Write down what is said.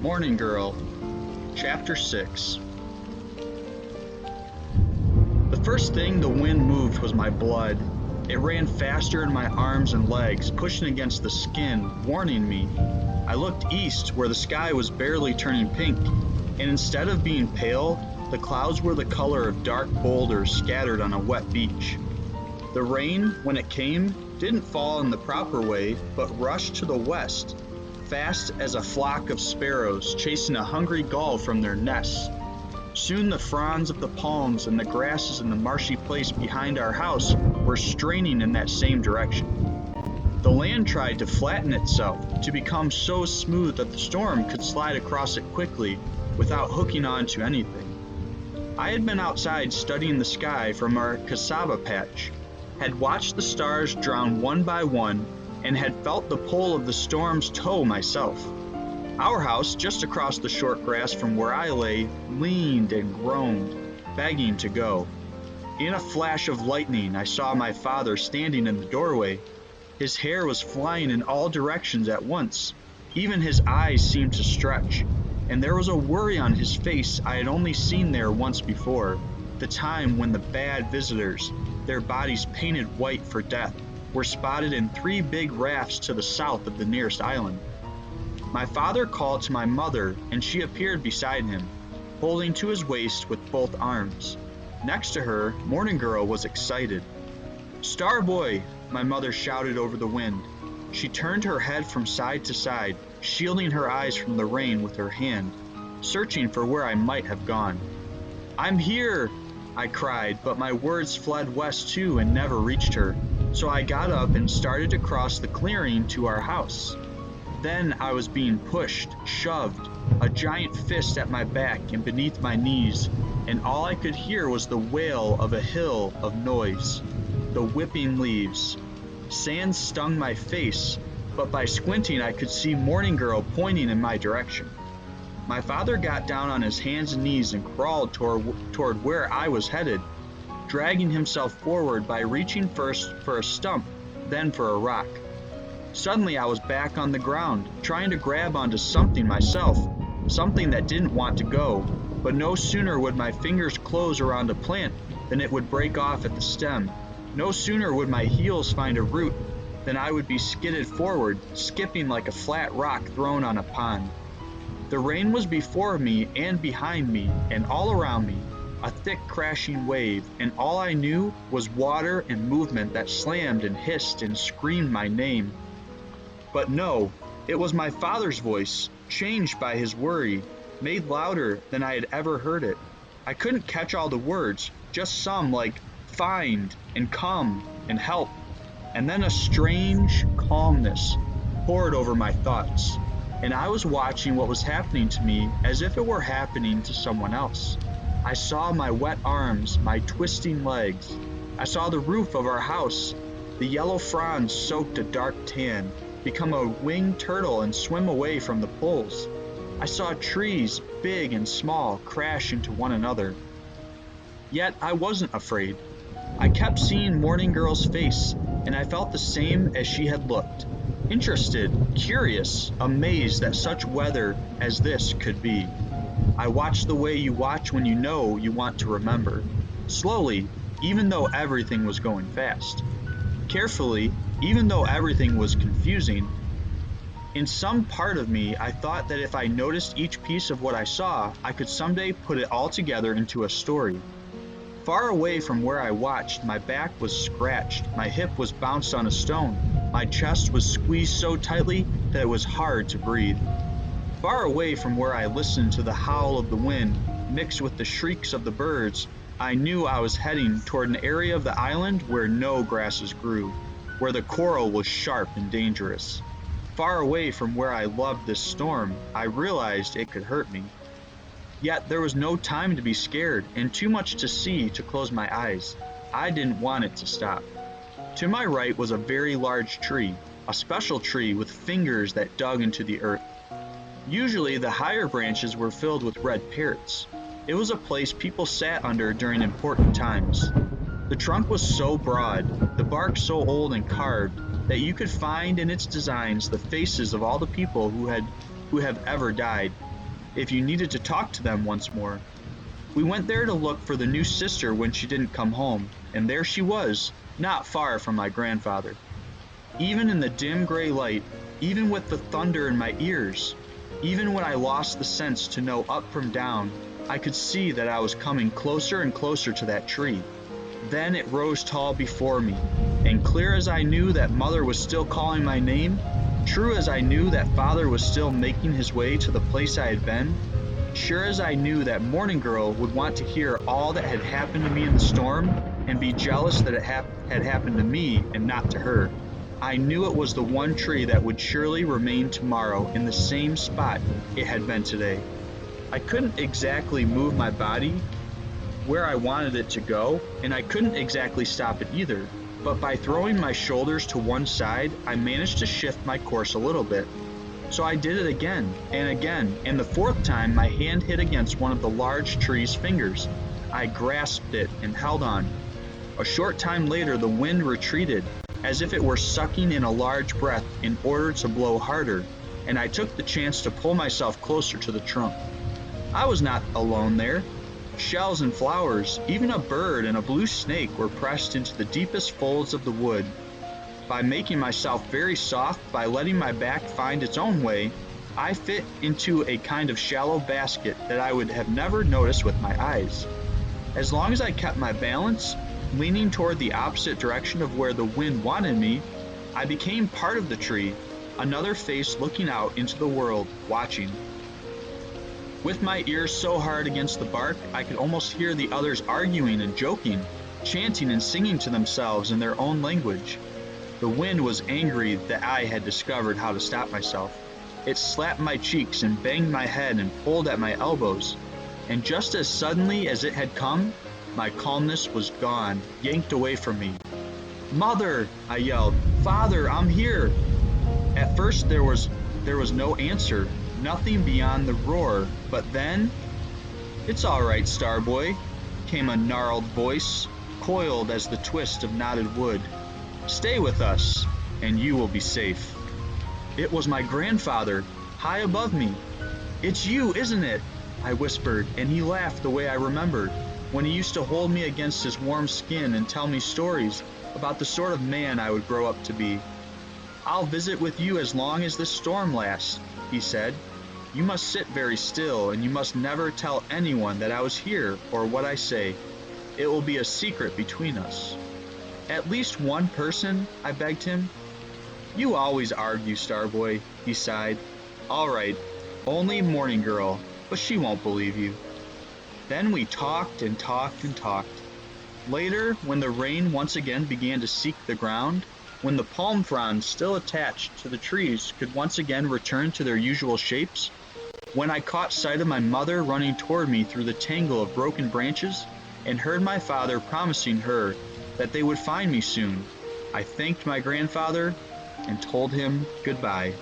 Morning Girl, Chapter 6. The first thing the wind moved was my blood. It ran faster in my arms and legs, pushing against the skin, warning me. I looked east, where the sky was barely turning pink, and instead of being pale, the clouds were the color of dark boulders scattered on a wet beach. The rain, when it came, didn't fall in the proper way, but rushed to the west, fast as a flock of sparrows chasing a hungry gull from their nests. Soon the fronds of the palms and the grasses in the marshy place behind our house were straining in that same direction. The land tried to flatten itself, to become so smooth that the storm could slide across it quickly without hooking onto anything. I had been outside studying the sky from our cassava patch, had watched the stars drown one by one, and had felt the pull of the storm's toe myself. Our house, just across the short grass from where I lay, leaned and groaned, begging to go. In a flash of lightning, I saw my father standing in the doorway. His hair was flying in all directions at once. Even his eyes seemed to stretch, and there was a worry on his face I had only seen there once before, the time when the bad visitors, their bodies painted white for death, were spotted in 3 big rafts to the south of the nearest island. My father called to my mother, and she appeared beside him, holding to his waist with both arms. Next to her, Morning Girl was excited. "Star Boy!" my mother shouted over the wind. She turned her head from side to side, shielding her eyes from the rain with her hand, searching for where I might have gone. "I'm here!" I cried, but my words fled west too and never reached her. So I got up and started to cross the clearing to our house. Then I was being pushed, shoved, a giant fist at my back and beneath my knees, and all I could hear was the wail of a hill of noise, the whipping leaves. Sand stung my face, but by squinting I could see Morning Girl pointing in my direction. My father got down on his hands and knees and crawled toward where I was headed, dragging himself forward by reaching first for a stump, then for a rock. Suddenly I was back on the ground, trying to grab onto something myself, something that didn't want to go, but no sooner would my fingers close around a plant than it would break off at the stem. No sooner would my heels find a root than I would be skidded forward, skipping like a flat rock thrown on a pond. The rain was before me and behind me and all around me, a thick crashing wave, and all I knew was water and movement that slammed and hissed and screamed my name. But no, it was my father's voice, changed by his worry, made louder than I had ever heard it. I couldn't catch all the words, just some like find and come and help, and then a strange calmness poured over my thoughts, and I was watching what was happening to me as if it were happening to someone else. I saw my wet arms, my twisting legs. I saw the roof of our house, the yellow fronds soaked a dark tan, become a winged turtle and swim away from the poles. I saw trees, big and small, crash into one another. Yet I wasn't afraid. I kept seeing Morning Girl's face, and I felt the same as she had looked. Interested, curious, amazed that such weather as this could be. I watched the way you watch when you know you want to remember. Slowly, even though everything was going fast. Carefully, even though everything was confusing. In some part of me, I thought that if I noticed each piece of what I saw, I could someday put it all together into a story. Far away from where I watched, my back was scratched, my hip was bounced on a stone, my chest was squeezed so tightly that it was hard to breathe. Far away from where I listened to the howl of the wind, mixed with the shrieks of the birds, I knew I was heading toward an area of the island where no grasses grew, where the coral was sharp and dangerous. Far away from where I loved this storm, I realized it could hurt me. Yet there was no time to be scared and too much to see to close my eyes. I didn't want it to stop. To my right was a very large tree, a special tree with fingers that dug into the earth. Usually the higher branches were filled with red parrots. It was a place people sat under during important times. The trunk was so broad, the bark so old and carved, that you could find in its designs the faces of all the people who have ever died, if you needed to talk to them once more. We went there to look for the new sister when she didn't come home, and there she was, not far from my grandfather. Even in the dim gray light, even with the thunder in my ears, even when I lost the sense to know up from down, I could see that I was coming closer and closer to that tree. Then it rose tall before me, and clear as I knew that Mother was still calling my name, true as I knew that Father was still making his way to the place I had been, sure as I knew that Morning Girl would want to hear all that had happened to me in the storm and be jealous that it had happened to me and not to her, I knew it was the one tree that would surely remain tomorrow in the same spot it had been today. I couldn't exactly move my body where I wanted it to go, and I couldn't exactly stop it either, but by throwing my shoulders to one side, I managed to shift my course a little bit. So I did it again, and the fourth time my hand hit against one of the large tree's fingers. I grasped it and held on. A short time later, the wind retreated, as if it were sucking in a large breath in order to blow harder, and I took the chance to pull myself closer to the trunk. I was not alone there. Shells and flowers, even a bird and a blue snake were pressed into the deepest folds of the wood. By making myself very soft, by letting my back find its own way, I fit into a kind of shallow basket that I would have never noticed with my eyes. As long as I kept my balance, leaning toward the opposite direction of where the wind wanted me, I became part of the tree, another face looking out into the world, watching. With my ears so hard against the bark, I could almost hear the others arguing and joking, chanting and singing to themselves in their own language. The wind was angry that I had discovered how to stop myself. It slapped my cheeks and banged my head and pulled at my elbows. And just as suddenly as it had come, my calmness was gone, yanked away from me. "Mother!" I yelled. "Father, I'm here!" At first there was no answer, nothing beyond the roar, but then, "It's all right, Starboy," came a gnarled voice, coiled as the twist of knotted wood. "Stay with us, and you will be safe." It was my grandfather, high above me. "It's you, isn't it?" I whispered, and he laughed the way I remembered, when he used to hold me against his warm skin and tell me stories about the sort of man I would grow up to be. "I'll visit with you as long as this storm lasts," he said. "You must sit very still, and you must never tell anyone that I was here or what I say. It will be a secret between us." "At least one person?" I begged him. "You always argue, Starboy," he sighed. "All right, only Morning Girl, but she won't believe you." Then we talked and talked and talked. Later, when the rain once again began to seek the ground, when the palm fronds still attached to the trees could once again return to their usual shapes, when I caught sight of my mother running toward me through the tangle of broken branches, and heard my father promising her that they would find me soon, I thanked my grandfather and told him goodbye.